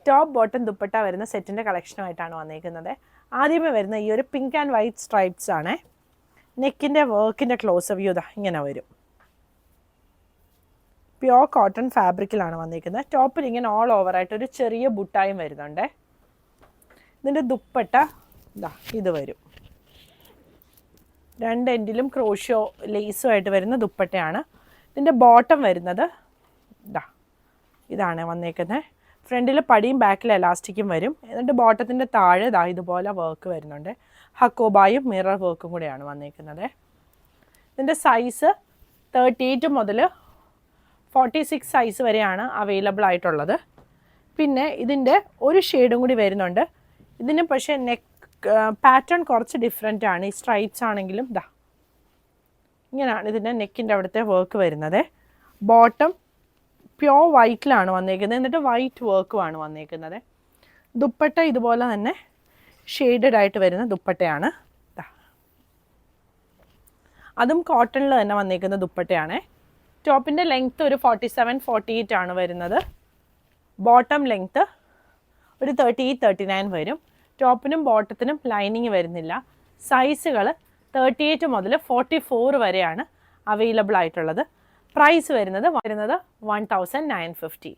Top bottom dupatta വരുന്ന സെറ്റിൻ്റെ കളക്ഷനുമായിട്ടാണ് വന്നിരിക്കുന്നത്. ആദ്യമേ വരുന്ന ഈ ഒരു പിങ്ക് ആൻഡ് വൈറ്റ് സ്ട്രൈപ്സ് ആണ്. നെക്കിൻ്റെ വർക്കിൻ്റെ ക്ലോസ് വ്യൂ ഇതാ ഇങ്ങനെ വരും. പ്യോർ കോട്ടൺ ഫാബ്രിക്കിലാണ് വന്നിരിക്കുന്നത്. ടോപ്പിൽ ഇങ്ങനെ ഓൾ ഓവറായിട്ട് ഒരു ചെറിയ ബുട്ടായും വരുന്നുണ്ട്. ഇതിൻ്റെ ദുപ്പട്ട ഇതാ ഇത് വരും. രണ്ട് എൻഡിലും ക്രോഷ്യോ ലേസുമായിട്ട് വരുന്ന ദുപ്പട്ടയാണ്. ഇതിൻ്റെ ബോട്ടം വരുന്നത് ഇതാണ് വന്നേക്കുന്നത്. ഫ്രണ്ടിൽ പടിയും ബാക്കിൽ എലാസ്റ്റിക്കും വരും. എന്നിട്ട് ബോട്ടത്തിൻ്റെ താഴെ ഇതുപോലെ വർക്ക് വരുന്നുണ്ട്. ഹക്കോബായും മിറർ വർക്കും കൂടെയാണ് വന്നേക്കുന്നത്. ഇതിൻ്റെ സൈസ് 38 മുതൽ 46 സൈസ് വരെയാണ് അവൈലബിൾ ആയിട്ടുള്ളത്. പിന്നെ ഇതിൻ്റെ ഒരു ഷെയ്ഡും കൂടി വരുന്നുണ്ട്. ഇതിന് പക്ഷേ നെക്ക് പാറ്റേൺ കുറച്ച് ഡിഫറെൻ്റ് ആണ്. ഈ സ്ട്രൈപ്സ് ആണെങ്കിലും ഇങ്ങനെയാണ് ഇതിൻ്റെ നെക്കിൻ്റെ അവിടുത്തെ വർക്ക് വരുന്നത്. ബോട്ടം പ്യോർ വൈറ്റിലാണ് വന്നേക്കുന്നത്. എന്നിട്ട് വൈറ്റ് വർക്കുമാണ് വന്നേക്കുന്നത്. ദുപ്പട്ട ഇതുപോലെ തന്നെ ഷെയ്ഡഡ് ആയിട്ട് വരുന്ന ദുപ്പട്ടയാണ്. അതും കോട്ടണിൽ തന്നെ വന്നേക്കുന്ന ദുപ്പട്ടയാണ്. ടോപ്പിൻ്റെ ലെങ്ത്ത് ഒരു 47-48 ആണ് വരുന്നത്. ബോട്ടം ലെങ്ത്ത് ഒരു 38-39 വരും. ടോപ്പിനും ബോട്ടത്തിനും ലൈനിങ് വരുന്നില്ല. സൈസുകൾ 38 മുതൽ 44 വരെയാണ് അവൈലബിൾ ആയിട്ടുള്ളത്. പ്രൈസ് വരുന്നത് 1950.